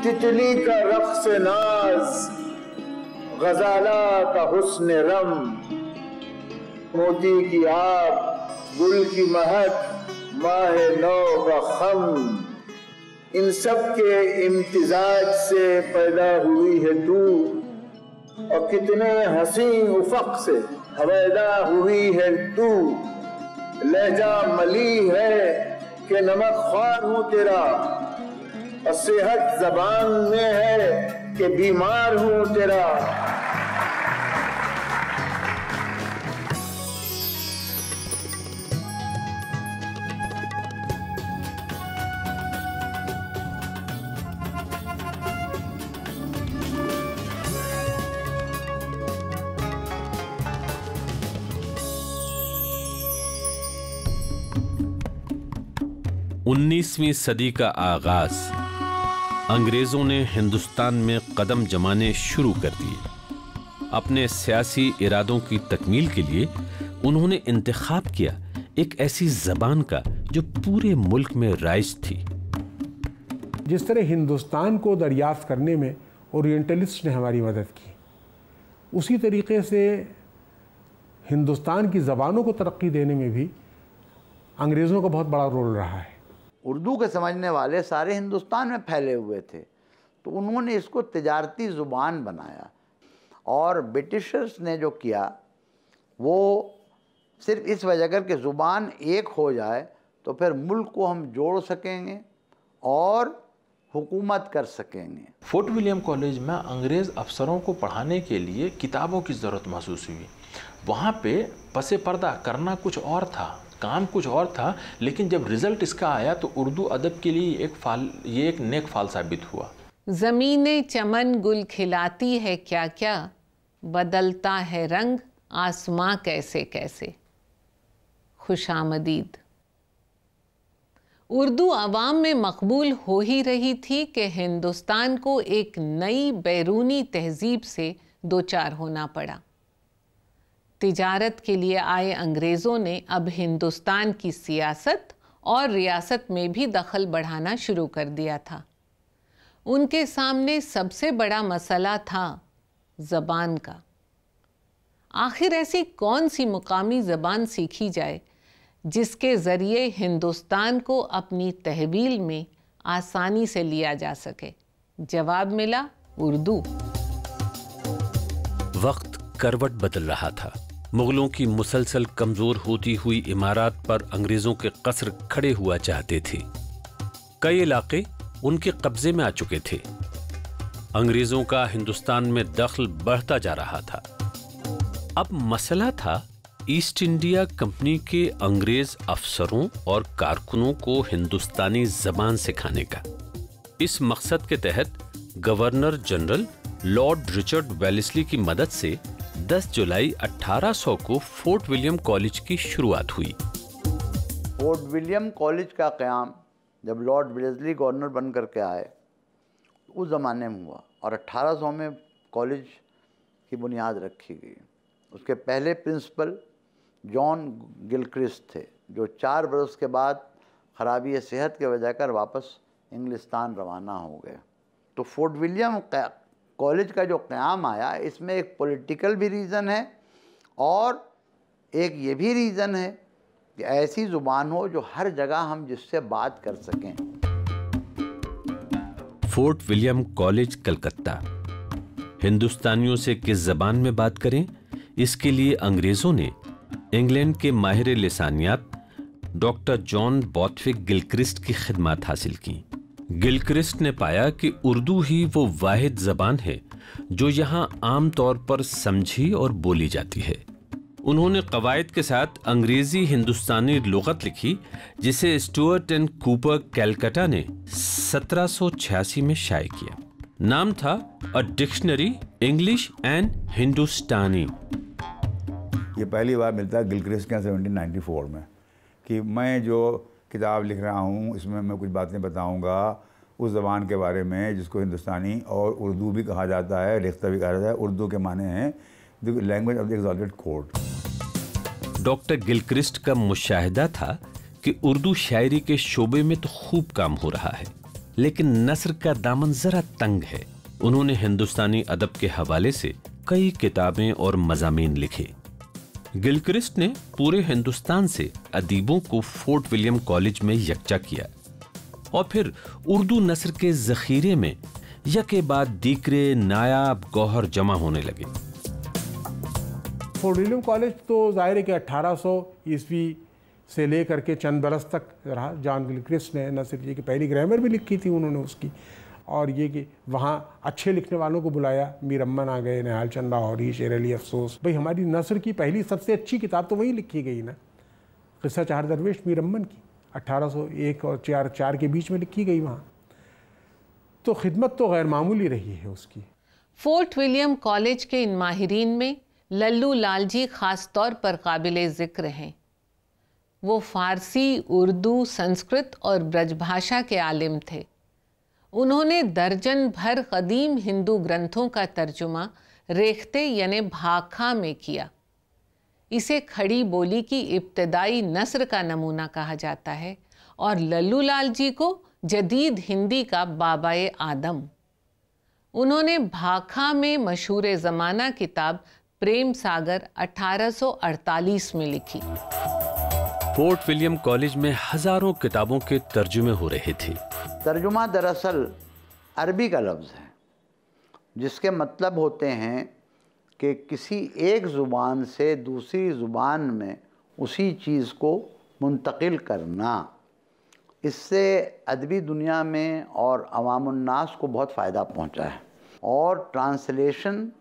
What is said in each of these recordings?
تتلی کا رقص ناز، غزالہ کا حسن رم، موتی کی آب، گل کی مہک، ماہ نو کا خم، ان سب کے امتزاج سے پیدا ہوئی ہے تو، اور کتنے حسین افق سے ہویدا ہوئی ہے تو، لہجہ ملی ہے کہ نمک خوار ہوں تیرا، اور صحت زبان میں ہے کہ بیمار ہوں تیرا۔ 19ویں صدی کا آغاز، انگریزوں نے ہندوستان میں قدم جمانے شروع کر دیے۔ اپنے سیاسی ارادوں کی تکمیل کے لیے انہوں نے انتخاب کیا ایک ایسی زبان کا جو پورے ملک میں رائج تھی۔ جس طرح ہندوستان کو دریافت کرنے میں اورینٹلسٹ نے ہماری مدد کی، اسی طریقے سے ہندوستان کی زبانوں کو ترقی دینے میں بھی انگریزوں کا بہت بڑا رول رہا ہے۔ اردو کے سمجھنے والے سارے ہندوستان میں پھیلے ہوئے تھے، تو انہوں نے اس کو تجارتی زبان بنایا، اور برٹشرز نے جو کیا وہ صرف اس وجہ کر کہ زبان ایک ہو جائے تو پھر ملک کو ہم جوڑ سکیں گے اور حکومت کر سکیں گے۔ فورٹ ولیم کالج میں انگریز افسروں کو پڑھانے کے لیے کتابوں کی ضرورت محسوس ہوئی۔ وہاں پہ پس پردہ کرنا کچھ اور تھا، کام کچھ اور تھا، لیکن جب رزلٹ اس کا آیا تو اردو ادب کے لیے یہ ایک نیک فال ثابت ہوا۔ زمین چمن گل کھلاتی ہے کیا کیا، بدلتا ہے رنگ آسماں کیسے کیسے۔ خوش آمدید۔ اردو عوام میں مقبول ہو ہی رہی تھی کہ ہندوستان کو ایک نئی بیرونی تہذیب سے دوچار ہونا پڑا۔ تجارت کے لیے آئے انگریزوں نے اب ہندوستان کی سیاست اور ریاست میں بھی دخل بڑھانا شروع کر دیا تھا۔ ان کے سامنے سب سے بڑا مسئلہ تھا زبان کا۔ آخر ایسی کون سی مقامی زبان سیکھی جائے جس کے ذریعے ہندوستان کو اپنی تحویل میں آسانی سے لیا جا سکے؟ جواب ملا اردو۔ وقت کروٹ بدل رہا تھا۔ مغلوں کی مسلسل کمزور ہوتی ہوئی عمارات پر انگریزوں کے قصر کھڑے ہوا چاہتے تھے۔ کئی علاقے ان کے قبضے میں آ چکے تھے۔ انگریزوں کا ہندوستان میں دخل بڑھتا جا رہا تھا۔ اب مسئلہ تھا ایسٹ انڈیا کمپنی کے انگریز افسروں اور کارکنوں کو ہندوستانی زبان سکھانے کا۔ اس مقصد کے تحت گورنر جنرل لارڈ رچرڈ ویلسلی کی مدد سے 10 جولائی 1800 کو فورٹ ولیم کالج کی شروعات ہوئی۔ فورٹ ولیم کالج کا قیام جب لارڈ ویلسلی گورنر بن کر کے آئے اس زمانے میں ہوا، اور 1800 میں کالج کی بنیاد رکھی گئی۔ اس کے پہلے پرنسپل جان گلکرسٹ تھے، جو 4 برس کے بعد خرابی صحت کی وجہ کر واپس انگلستان روانہ ہو گئے۔ تو فورٹ ولیم کالج کا جو قیام آیا، اس میں ایک پولیٹیکل بھی ریزن ہے اور ایک یہ بھی ریزن ہے کہ ایسی زبان ہو جو ہر جگہ ہم جس سے بات کر سکیں۔ Fort William College Calcutta. ہندوستانیوں سے کس زبان میں بات کریں، اس کے لیے انگریزوں نے انگلینڈ کے ماہر لسانیات ڈاکٹر جان بوتھوک گلکرسٹ کی خدمات حاصل کی۔ گلکرسٹ نے پایا کہ اردو ہی وہ واحد زبان ہے جو یہاں عام طور پر سمجھی اور بولی جاتی ہے۔ انہوں نے قواعد کے ساتھ انگریزی ہندوستانی لغت لکھی، جسے اسٹورٹ اینڈ کوپر کیلکٹا نے 1786 میں شائع کیا۔ نام تھا اے ڈکشنری انگلش اینڈ ہندوستانی۔ یہ پہلی بار ملتا ہے گلکرسٹ کے 1794 میں کہ میں جو کتاب لکھ رہا ہوں اس میں کچھ باتیں بتاؤں گا اس زبان کے بارے میں جس کو ہندوستانی اور اردو بھی کہا جاتا ہے، ریختہ بھی کہا جاتا ہے۔ اردو کے معنی ہیں the language of the exalted court. Doctor Gilchrist کا مشاہدہ تھا کہ اردو شاعری کے شعبے میں تو خوب کام ہو رہا ہے، लेकिन नस्र का दामन जरा तंग है। उन्होंने हिंदुस्तानी अदब के हवाले से कई किताबें और मज़ामीन लिखे। गिलक्रिस्ट ने पूरे हिंदुस्तान से अदीबों को फोर्ट विलियम कॉलेज में यकजा किया और फिर उर्दू नस्र के जखीरे में यके बाद दीकरे नायाब गौहर जमा होने लगे। फोर्ट विलियम कॉलेज तो ज़ाहिर है कि 1800 ईस्वी से लेकर के चंद बरस तक रहा। जॉन गिलक्रिस्ट ने न सिर्फ ये कि पहली ग्रामर भी लिखी थी उन्होंने उसकी, और ये कि वहाँ अच्छे लिखने वालों को बुलाया। मीर अमन आ गए, निहाल चंद लाहौरी, शेर अली अफसोस। भाई हमारी नस्र की पहली सबसे अच्छी किताब तो वहीं लिखी गई ना, क़िस्सा चार दरवेश मीर अमन की 1801 और 4 के बीच में लिखी गई वहाँ। तो खिदमत तो गैर मामूली रही है उसकी। फोर्ट विलियम कॉलेज के इन माहिरीन में लल्लू लालजी खास तौर पर काबिल ज़िक्र हैं। वो फ़ारसी, उर्दू, संस्कृत और ब्रजभाषा के आलिम थे। उन्होंने दर्जन भर कदीम हिंदू ग्रंथों का तर्जुमा रेख्ते यानी भाखा में किया। इसे खड़ी बोली की इब्तदाई नस्र का नमूना कहा जाता है और लल्लू लाल जी को जदीद हिंदी का बाबाए आदम। उन्होंने भाखा में मशहूर ज़माना किताब प्रेम सागर 1848 में लिखी। फोर्ट विलियम कॉलेज में हजारों किताबों के तर्जुमे हो रहे थे। तर्जुमा दरअसल अरबी का लफ्ज़ है जिसके मतलब होते हैं कि किसी एक ज़ुबान से दूसरी ज़ुबान में उसी चीज़ को मुंतकिल करना। इससे अदबी दुनिया में और अवामुन्नास को बहुत फ़ायदा पहुंचा है। और ट्रांसलेशन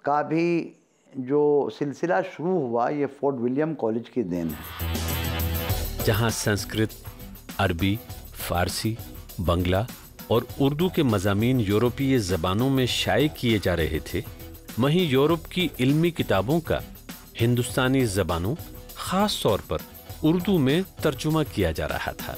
का भी जो सिलसिला शुरू हुआ ये फोर्ट विलियम कॉलेज की देन है, जहां संस्कृत, अरबी, फारसी, बंगला और उर्दू के मज़ामीन यूरोपीय ज़बानों में शाये किए जा रहे थे, वहीं यूरोप की इल्मी किताबों का हिंदुस्तानी ज़बानों, ख़ास तौर पर उर्दू में तर्जुमा किया जा रहा था।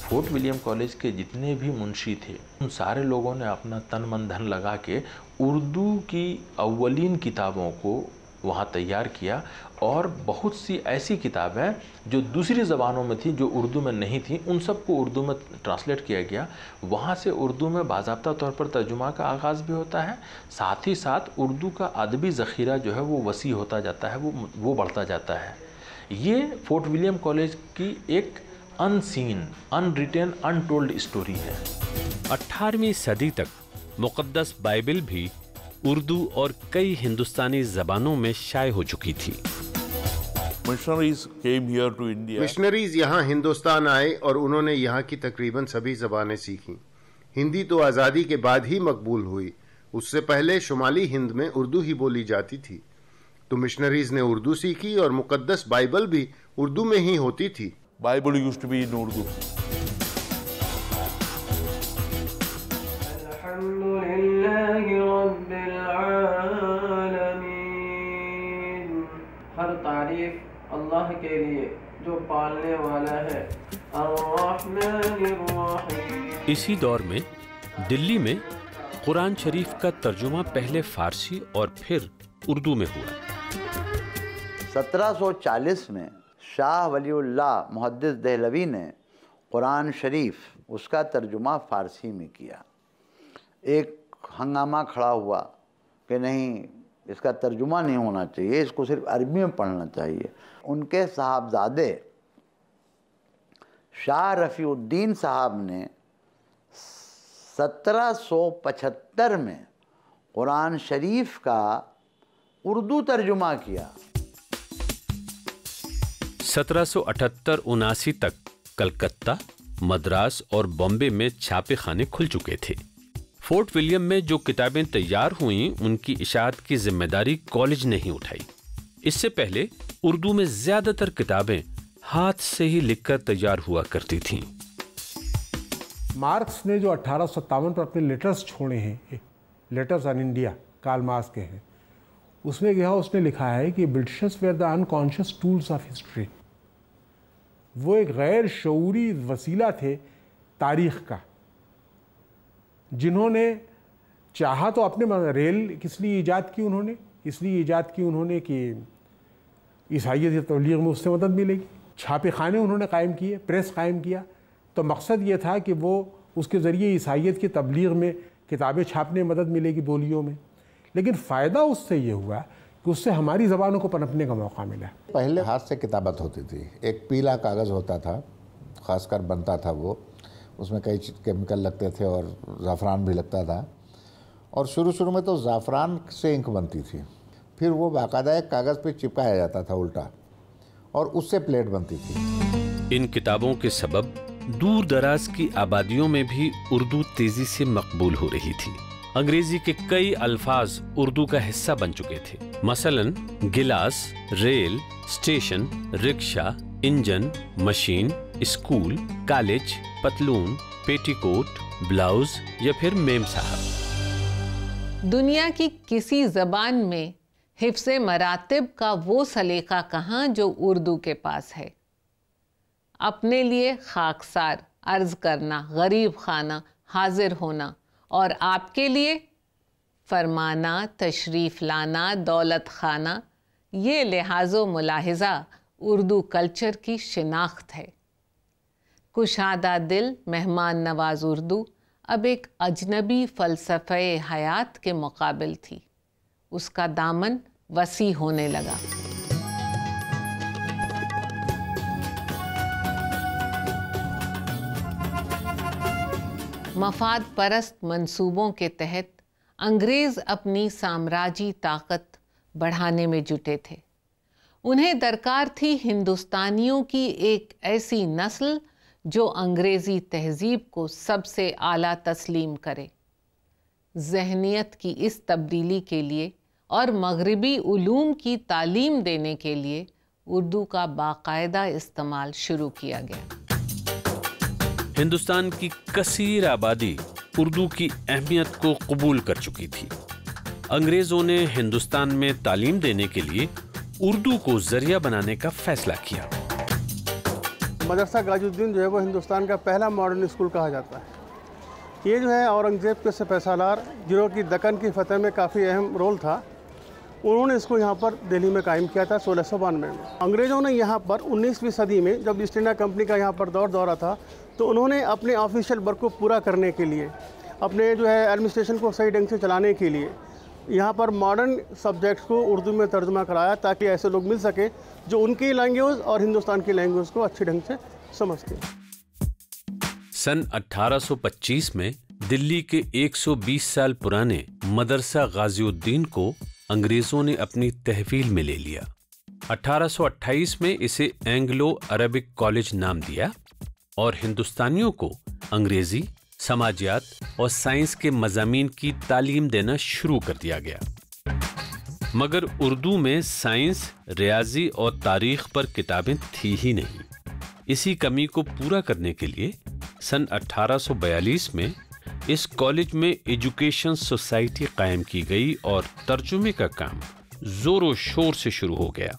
फोर्ट विलियम कॉलेज के जितने भी मुंशी थे उन सारे लोगों ने अपना तन मन धन लगा के उर्दू की अव्वलीन किताबों को वहाँ तैयार किया और बहुत सी ऐसी किताबें जो दूसरी ज़बानों में थी, जो उर्दू में नहीं थी, उन सबको उर्दू में ट्रांसलेट किया गया। वहाँ से उर्दू में बाज़ाब्ता तौर पर तर्जुमा का आगाज़ भी होता है, साथ ही साथ उर्दू का अदबी ज़ख़ीरा जो है वो वसी होता जाता है, वो बढ़ता जाता है। ये फोर्ट विलियम कॉलेज की एक अनसीन, अनरिटन, अनटोल्ड स्टोरी है। 18वीं सदी तक मुक़द्दस बाइबल भी उर्दू और कई हिंदुस्तानी ज़बानों में शाये हो चुकी थी। मिशनरीज यहाँ हिंदुस्तान आए और उन्होंने यहाँ की तकरीबन सभी ज़बानें सीखीं। हिंदी तो आज़ादी के बाद ही मकबूल हुई, उससे पहले शुमाली हिंद में उर्दू ही बोली जाती थी। तो मिशनरीज ने उर्दू सीखी और मुक़द्दस बाइबल भी उर्दू में ही होती थी। Bible used to be in Urdu. हर तारीफ अल्लाह के लिए जो पालने वाला है। इसी दौर में दिल्ली में कुरान शरीफ का तर्जुमा पहले फारसी और फिर उर्दू में हुआ। 1740 में शाह वलीउल्लाह मुहद्दिस दहलवी ने कुरान शरीफ उसका तर्जुमा फ़ारसी में किया। एक हंगामा खड़ा हुआ कि नहीं, इसका तर्जुमा नहीं होना चाहिए, इसको सिर्फ अरबी में पढ़ना चाहिए। उनके साहबजादे शाह रफ़ीउद्दीन साहब ने 1775 में कुरान शरीफ का उर्दू तर्जुमा किया। 1778-79 तक कलकत्ता, मद्रास और बॉम्बे में छापे खाने खुल चुके थे। फोर्ट विलियम में जो किताबें तैयार हुईं उनकी इशाअत की जिम्मेदारी कॉलेज ने ही उठाई। इससे पहले उर्दू में ज्यादातर किताबें हाथ से ही लिखकर तैयार हुआ करती थीं। मार्क्स ने जो 1857 पर अपने लेटर्स छोड़े हैं, letters on India, Karl Marx के हैं, उसमें क्या उसने लिखा है कि Britishers were the unconscious tools of history. वो एक गैर शऊरी वसीला थे तारीख़ का, जिन्होंने चाहा तो अपने रेल किस लिए ईजाद की उन्होंने, इसलिए ईजाद की उन्होंने कि ईसाइयत की तबलीग में उससे मदद मिलेगी। छापे खाने उन्होंने कायम किए, प्रेस कायम किया, تو مقصد یہ تھا کہ وہ اس کے ذریعے عیسائیت کی تبلیغ میں کتابیں چھاپنے میں مدد ملے گی بولیوں میں، لیکن فائدہ اس سے یہ ہوا کہ اس سے ہماری زبانوں کو پنپنے کا موقع ملا۔ پہلے ہاتھ سے کتابت ہوتی تھی، ایک پیلا کاغذ ہوتا تھا، خاص کر بنتا تھا وہ، اس میں کئی کیمیکل لگتے تھے اور زعفران بھی لگتا تھا، اور شروع میں تو زعفران سے انک بنتی تھی، پھر وہ باقاعدہ ایک کاغذ پہ چپکایا جاتا تھا الٹا، اور اس سے پلیٹ بنتی تھی۔ ان کتابوں کے سبب دور دراز کی آبادیوں میں بھی اردو تیزی سے مقبول ہو رہی تھی۔ انگریزی کے کئی الفاظ اردو کا حصہ بن چکے تھے، مثلاً گلاس، ریل، اسٹیشن، رکشہ، انجن، مشین، اسکول، کالج، پتلون، پیٹی کوٹ، بلاؤز یا پھر میم صاحب۔ دنیا کی کسی زبان میں حفظ مراتب کا وہ سلیقہ کہاں جو اردو کے پاس ہے۔ اپنے لیے خاکسار، عرض کرنا، غریب خانہ، حاضر ہونا، اور آپ کے لیے فرمانا، تشریف لانا، دولت خانہ، یہ لحاظ و ملاحظہ اردو کلچر کی شناخت ہے۔ کشادہ دل، مہمان نواز اردو اب ایک اجنبی فلسفہ حیات کے مقابل تھی، اس کا دامن وسیع ہونے لگا۔ مفاد پرست منصوبوں کے تحت انگریز اپنی سامراجی طاقت بڑھانے میں جٹے تھے۔ انہیں درکار تھی ہندوستانیوں کی ایک ایسی نسل جو انگریزی تہذیب کو سب سے اعلیٰ تسلیم کرے۔ ذہنیت کی اس تبدیلی کے لیے اور مغربی علوم کی تعلیم دینے کے لیے اردو کا باقاعدہ استعمال شروع کیا گیا۔ ہندوستان کی کثیر آبادی اردو کی اہمیت کو قبول کر چکی تھی۔ انگریزوں نے ہندوستان میں تعلیم دینے کے لیے اردو کو ذریعہ بنانے کا فیصلہ کیا۔ مدرسہ گاج الدین جو ہے وہ ہندوستان کا پہلا ماڈرن اسکول کہا جاتا ہے۔ یہ جو ہے اورنگزیب کے سپہ سالار جنہوں کی دکن کی فتح میں کافی اہم رول تھا، انہوں نے اس کو یہاں پر دہلی میں قائم کیا تھا 1692 میں۔ انگریزوں نے یہاں پر 19ویں صدی میں جب ایسٹ انڈیا کمپنی کا یہاں پر دورہ تھا تو انہوں نے اپنے آفیشیل ورک کو پورا کرنے کے لیے، اپنے جو ہے ایڈمنسٹریشن کو صحیح ڈھنگ سے چلانے کے لیے یہاں پر ماڈرن سبجیکٹس کو اردو میں ترجمہ کرایا تاکہ ایسے لوگ مل سکے جو ان کی لینگویج اور ہندوستان کی لینگویج کو اچھی ڈھنگ سے سمجھتے ہیں۔ سن 1825 میں دلی کے 120 سال پرانے مدرسہ غازی الدین کو انگریزوں نے اپنی تحویل میں لے لیا۔ 1828 میں اسے اینگلو عربک کالج نام دیا اور ہندوستانیوں کو انگریزی، سماجیات اور سائنس کے مضامین کی تعلیم دینا شروع کر دیا گیا، مگر اردو میں سائنس، ریاضی اور تاریخ پر کتابیں تھی ہی نہیں۔ اسی کمی کو پورا کرنے کے لیے سن 1842 میں اس کالج میں ایجوکیشن سوسائٹی قائم کی گئی اور ترجمے کا کام زور و شور سے شروع ہو گیا۔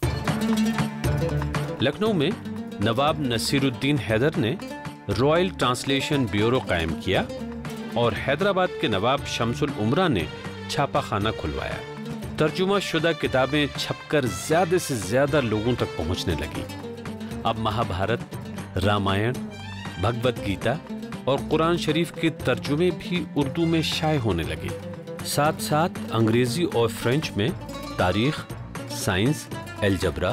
لکھنؤ میں نواب نصیر الدین حیدر نے رائل ٹرانسلیشن بیورو قائم کیا اور حیدرآباد کے نواب شمس العمرہ نے چھاپا خانہ کھلوایا۔ ترجمہ شدہ کتابیں چھپ کر زیادہ سے زیادہ لوگوں تک پہنچنے لگی۔ اب مہابھارت، رامائن، بھگوت گیتا اور قرآن شریف کے ترجمے بھی اردو میں شائع ہونے لگے۔ ساتھ ساتھ انگریزی اور فرینچ میں تاریخ، سائنس، الجبرا،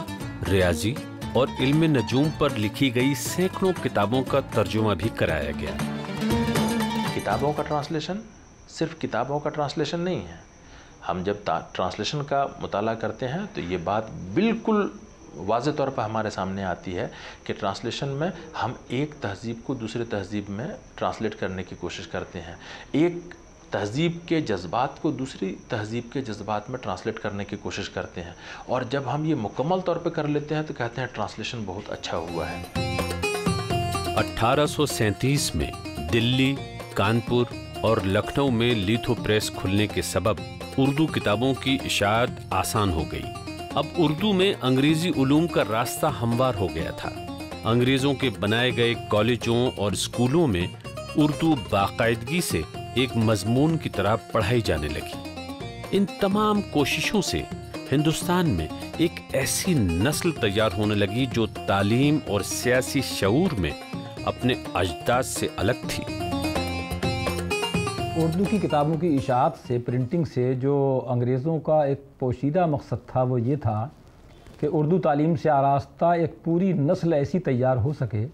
ریاضی اور علم نجوم پر لکھی گئی سینکڑوں کتابوں کا ترجمہ بھی کرایا گیا۔ کتابوں کا ٹرانسلیشن صرف کتابوں کا ٹرانسلیشن نہیں ہے۔ ہم جب ٹرانسلیشن کا مطالعہ کرتے ہیں تو یہ بات بالکل واضح طور پر ہمارے سامنے آتی ہے کہ ٹرانسلیشن میں ہم ایک تہذیب کو دوسرے تہذیب میں ٹرانسلیٹ کرنے کی کوشش کرتے ہیں، ایک تہذیب کے جذبات کو دوسری تہذیب کے جذبات میں ٹرانسلیٹ کرنے کی کوشش کرتے ہیں، اور جب ہم یہ مکمل طور پہ کر لیتے ہیں تو کہتے ہیں ٹرانسلیشن بہت اچھا ہوا ہے۔ 1837 میں دلی، کانپور اور لکھنؤ میں لیتھو پریس کھلنے کے سبب اردو کتابوں کی اشاعت آسان ہو گئی۔ اب اردو میں انگریزی علوم کا راستہ ہموار ہو گیا تھا۔ انگریزوں کے بنائے گئے کالجوں اور اسکولوں میں اردو باقاعدگی سے ایک مضمون کی طرح پڑھائی جانے لگی۔ ان تمام کوششوں سے ہندوستان میں ایک ایسی نسل تیار ہونے لگی جو تعلیم اور سیاسی شعور میں अपने अजदाद से अलग थी। उर्दू की किताबों की इशाअत से, प्रिंटिंग से जो अंग्रेज़ों का एक पोशीदा मकसद था वो ये था कि उर्दू तालीम से आरास्ता एक पूरी नस्ल ऐसी तैयार हो सके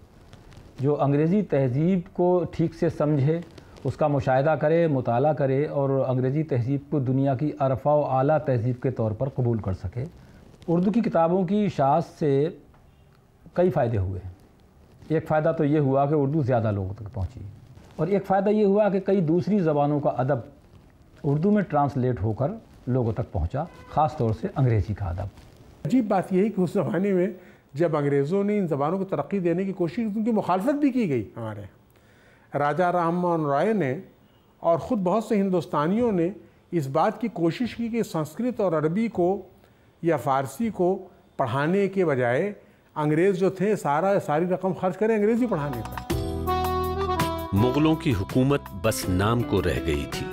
जो अंग्रेज़ी तहज़ीब को ठीक से समझे, उसका मुशाहिदा करे, मुताला करे और अंग्रेज़ी तहज़ीब को दुनिया की अरफ़ा व आला तहज़ीब के तौर पर कबूल कर सके। उर्दू की किताबों की इशाअत से कई फ़ायदे हुए। एक फ़ायदा तो ये हुआ कि उर्दू ज़्यादा लोगों तक पहुँची, और एक फ़ायदा ये हुआ कि कई दूसरी ज़बानों का अदब उर्दू में ट्रांसलेट होकर लोगों तक पहुँचा, ख़ास तौर से अंग्रेज़ी का अदब। अजीब बात यही कि उस ज़माने में जब अंग्रेज़ों ने इन ज़बानों को तरक्की देने की कोशिश की, उनकी मुखालफत भी की गई। हमारे राजा राममोहन राय ने और ख़ुद बहुत से हिंदुस्तानियों ने इस बात की कोशिश की कि संस्कृत और अरबी को या फ़ारसी को पढ़ाने के बजाय अंग्रेज़ जो थे सारी रकम खर्च करें अंग्रेज़ी पढ़ाने पर। मुगलों की हुकूमत बस नाम को रह गई थी।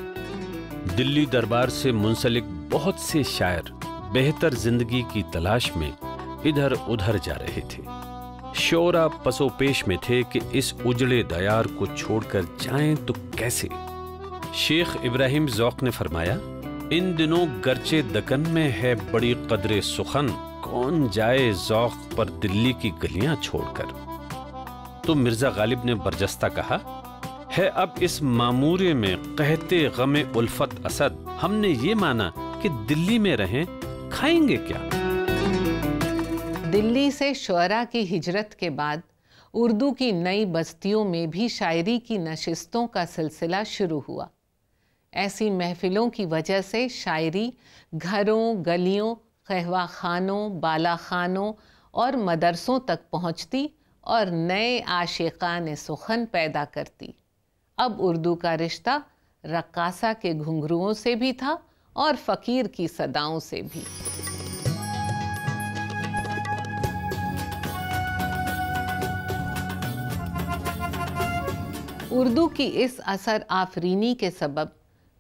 दिल्ली दरबार से मुंसलिक बहुत से शायर बेहतर जिंदगी की तलाश में इधर उधर जा रहे थे। शोरा पसोपेश में थे कि इस उजड़े दयार को छोड़कर जाएं तो कैसे। शेख इब्राहिम ज़ौक़ ने फरमाया, इन दिनों गर्चे दकन में है बड़ी कदरे सुखन, कौन जाए ज़ौक़ पर दिल्ली की गलियां छोड़कर। तो मिर्ज़ा गालिब ने बरजस्ता कहा, है अब इस मामूरे में कहते गमे उल्फत असद, हमने ये माना कि दिल्ली में रहें, खाएंगे क्या। दिल्ली से शुअरा की हिजरत के बाद उर्दू की नई बस्तियों में भी शायरी की नशिस्तों का सिलसिला शुरू हुआ। ऐसी महफिलों की वजह से शायरी घरों, गलियों, कहवा खानों, बाला खानों और मदरसों तक पहुंचती और नए आशिकान सुखन पैदा करती। अब उर्दू का रिश्ता रक्कासा के घुंघरुओं से भी था और फ़कीर की सदाओं से भी। उर्दू की इस असर आफरीनी के सबब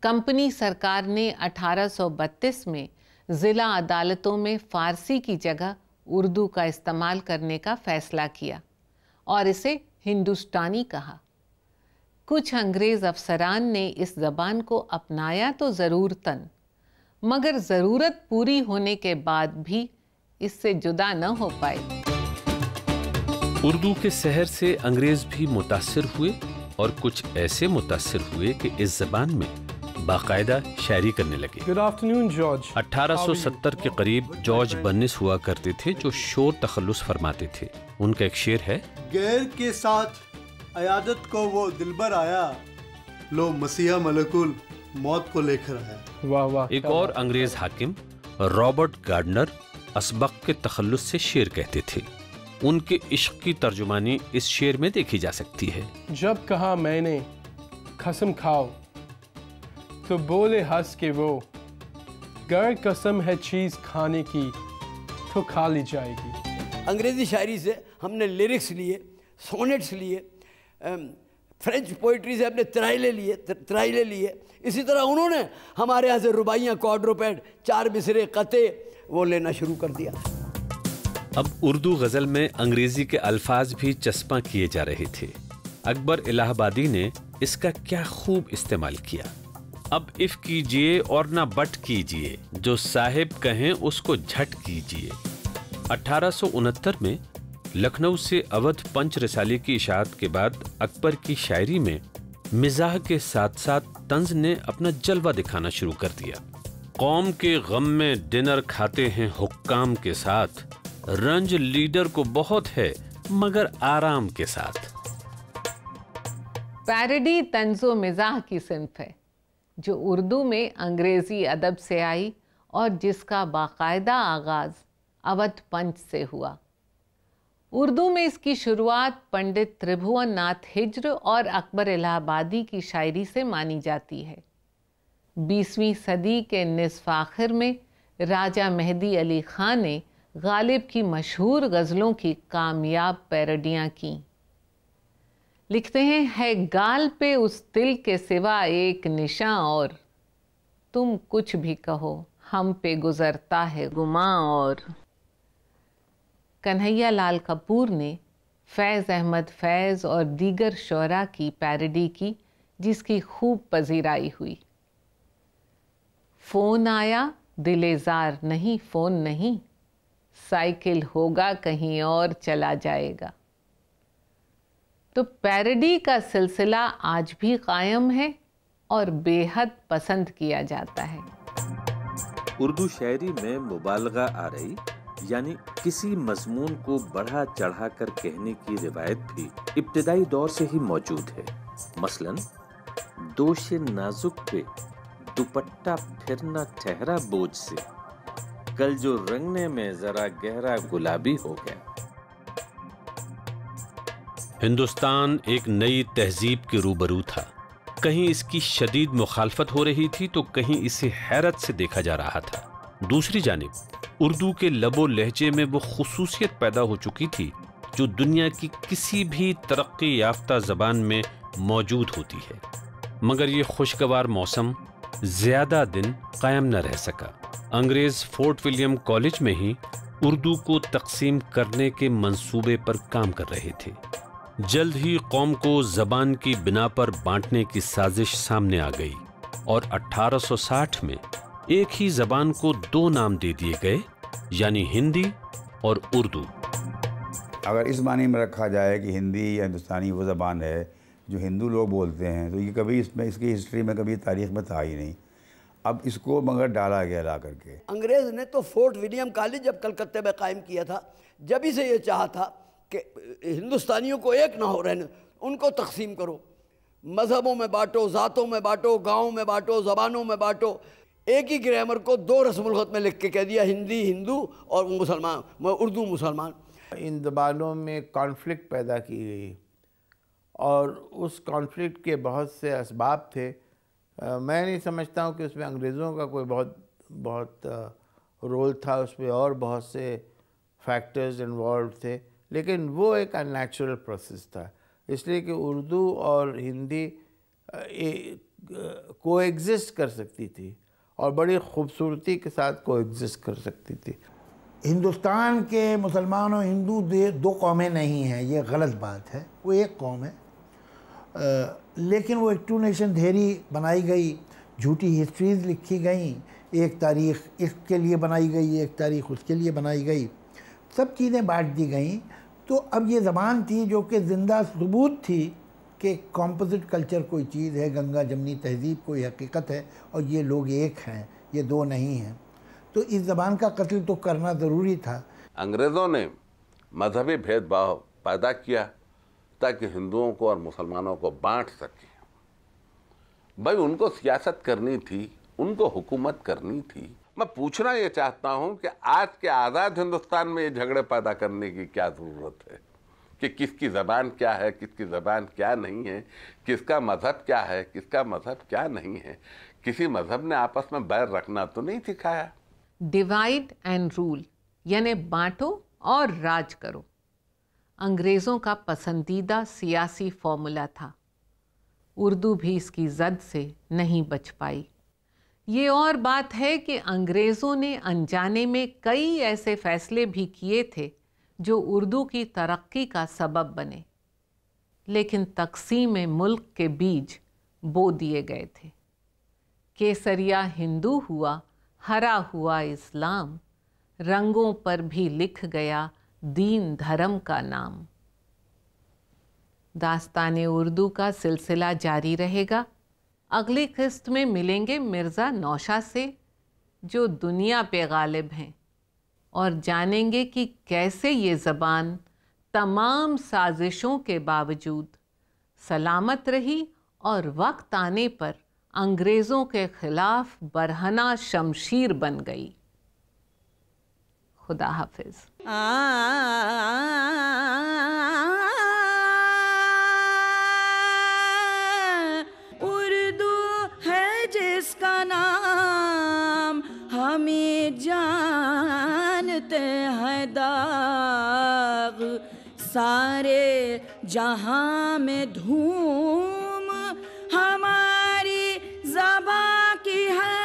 कंपनी सरकार ने 1832 में ज़िला अदालतों में फ़ारसी की जगह उर्दू का इस्तेमाल करने का फ़ैसला किया और इसे हिंदुस्तानी कहा। कुछ अंग्रेज़ अफसरान ने इस ज़बान को अपनाया तो ज़रूरतन, मगर ज़रूरत पूरी होने के बाद भी इससे जुदा न हो पाए। उर्दू के सहर से अंग्रेज़ भी मुतासिर हुए और कुछ ऐसे मुतासिर हुए कि इस ज़बान में बाकायदा शायरी करने लगे। Good afternoon George. 1870 के करीब जॉर्ज बर्निस हुआ करते थे जो शोर तखल्लुस फरमाते थे। उनका एक शेर है, गैर के साथ अयादत को वो दिलबर आया, लो मसीहा मलकुल मौत को लेकर आया। वाह वाह। एक और अंग्रेज हाकिम रॉबर्ट गार्डनर असबक के तखल्लुस से शेर कहते थे। उनके इश्क की तर्जुमानी इस शेर में देखी जा सकती है। जब कहा मैंने कसम खाओ तो बोले हंस के वो, गर कसम है चीज खाने की तो खा ली जाएगी। अंग्रेजी शायरी से हमने लिरिक्स लिए, सोनेट्स लिए, फ्रेंच पोइट्री से हमने त्राइले लिए। इसी तरह उन्होंने हमारे यहाँ से रुबाइयाँ, क्वाड्रोपेड, चार मिसरे, कते वो लेना शुरू कर दिया। अब उर्दू गज़ल में अंग्रेजी के अल्फाज भी चस्पा किए जा रहे थे। अकबर इलाहाबादी ने इसका क्या खूब इस्तेमाल किया। अब इफ़ कीजिए और ना बट कीजिए, जो साहिब कहें उसको झट कीजिए। 1869 में लखनऊ से अवध पंच रसाली की इशाअत के बाद अकबर की शायरी में मिजाह के साथ साथ तंज ने अपना जलवा दिखाना शुरू कर दिया। कौम के गम में डिनर खाते हैं हुक्काम के साथ, रंज लीडर को बहुत है मगर आराम के साथ। पैरोडी तंज़ो मिजाह की सिंफ है जो उर्दू में अंग्रेज़ी अदब से आई और जिसका बाकायदा आगाज़ अवध पंच से हुआ। उर्दू में इसकी शुरुआत पंडित त्रिभुवन नाथ हिज्र और अकबर इलाहाबादी की शायरी से मानी जाती है। 20वीं सदी के निस्फ़ आखिर में राजा मेहदी अली ख़ान ने गालिब की मशहूर गज़लों की कामयाब पैरोडियाँ की। लिखते हैं, है गाल पे उस दिल के सिवा एक निशां और, तुम कुछ भी कहो हम पे गुजरता है गुमां और। कन्हैया लाल कपूर ने फैज़ अहमद फैज़ और दीगर शोरा की पैरडी की, जिसकी खूब पजीराई हुई। फ़ोन आया दिलेज़ार नहीं, फ़ोन नहीं, साइकिल होगा कहीं और चला जाएगा। तो पैरडी का सिलसिला आज भी कायम है और बेहद पसंद किया जाता है। उर्दू शायरी में मुबालगा आ रही, यानी किसी मजमून को बढ़ा चढ़ा कर कहने की रिवायत भी इब्तिदाई दौर से ही मौजूद है। मसलन दोष नाजुक पे दुपट्टा फिरना ठहरा बोझ से, कल जो रंगने में जरा गहरा गुलाबी हो गया। हिंदुस्तान एक नई तहजीब के रूबरू था। कहीं इसकी शदीद मुखालफत हो रही थी तो कहीं इसे हैरत से देखा जा रहा था। दूसरी जानिब उर्दू के लबो लहजे में वो खुसूसियत पैदा हो चुकी थी जो दुनिया की किसी भी तरक्की याफ्ता ज़बान में मौजूद होती है। मगर ये खुशगवार मौसम ज़्यादा दिन कायम न रह सका। अंग्रेज़ फोर्ट विलियम कॉलेज में ही उर्दू को तकसीम करने के मंसूबे पर काम कर रहे थे। जल्द ही कौम को ज़बान की बिना पर बांटने की साजिश सामने आ गई और 1860 में एक ही ज़बान को दो नाम दे दिए गए, यानी हिंदी और उर्दू। अगर इस मानी में रखा जाए कि हिंदी या हिंदुस्तानी वो ज़बान है जो हिंदू लोग बोलते हैं, तो ये कभी इसमें इसकी हिस्ट्री में कभी तारीख़ में था ही नहीं। अब इसको मगर डाला गया ला करके। अंग्रेज़ ने तो फोर्ट विलियम कॉलेज जब कलकत्ते में कायम किया था, जब ही से ये चाहा था कि हिंदुस्तानियों को एक ना हो रहने, उनको तकसीम करो, मज़हबों में बांटो, ज़ातों में बांटो, गाँव में बांटो, ज़बानों में बांटो। एक ही ग्रामर को दो रस्मुल ख़त में लिख के कह दिया, हिंदी हिंदू और मुसलमान उर्दू मुसलमान। इन ज़बानों में कॉन्फ्लिक्ट पैदा की गई और उस कॉन्फ्लिक्ट के बहुत से असबाब थे। मैं नहीं समझता हूँ कि उसमें अंग्रेज़ों का कोई बहुत रोल था, उसमें और बहुत से फैक्टर्स इन्वॉल्व थे, लेकिन वो एक अननेचुरल प्रोसेस था, इसलिए कि उर्दू और हिंदी कोएग्जिस्ट कर सकती थी और बड़ी खूबसूरती के साथ कोएग्जिस्ट कर सकती थी। हिंदुस्तान के मुसलमान और हिंदू दो कौमें नहीं हैं, ये गलत बात है। वो एक कौम है, लेकिन वो एक टू नेशन थ्योरी बनाई गई, झूठी हिस्ट्रीज़ लिखी गई, एक तारीख़ इसके लिए बनाई गई, एक तारीख़ उसके लिए बनाई गई, सब चीज़ें बांट दी गई। तो अब ये ज़बान थी जो कि ज़िंदा सबूत थी कि कॉम्पोजिट कल्चर कोई चीज़ है, गंगा जमनी तहज़ीब कोई हकीकत है और ये लोग एक हैं, ये दो नहीं हैं। तो इस ज़बान का कत्ल तो करना ज़रूरी था। अंग्रेज़ों ने मजहबी भेदभाव पैदा किया ताकि हिंदुओं को और मुसलमानों को बांट सके। भाई उनको सियासत करनी थी, उनको हुकूमत करनी थी। मैं पूछना ये चाहता हूँ कि आज के आज़ाद हिंदुस्तान में ये झगड़े पैदा करने की क्या ज़रूरत है कि किसकी ज़बान क्या है, किसकी ज़बान क्या नहीं है, किसका मज़हब क्या है, किसका मज़हब क्या नहीं है। किसी मज़हब ने आपस में बैर रखना तो नहीं सिखाया। डिवाइड एंड रूल, यानी बांटो और राज करो, अंग्रेज़ों का पसंदीदा सियासी फॉर्मूला था। उर्दू भी इसकी जद से नहीं बच पाई। ये और बात है कि अंग्रेज़ों ने अनजाने में कई ऐसे फैसले भी किए थे जो उर्दू की तरक्की का सबब बने, लेकिन तक़सीम मुल्क के बीज बो दिए गए थे। केसरिया हिंदू हुआ, हरा हुआ इस्लाम, रंगों पर भी लिख गया दीन धर्म का नाम। दास्ताने उर्दू का सिलसिला जारी रहेगा। अगली किस्त में मिलेंगे मिर्ज़ा नौशाद से जो दुनिया पे गालिब हैं, और जानेंगे कि कैसे ये ज़बान तमाम साजिशों के बावजूद सलामत रही और वक्त आने पर अंग्रेज़ों के ख़िलाफ़ बरहना शमशीर बन गई। खुदा हाफिज़। उर्दू है जिसका नाम हमें जानते हैं दाग, सारे जहां में धूम हमारी ज़बां की है।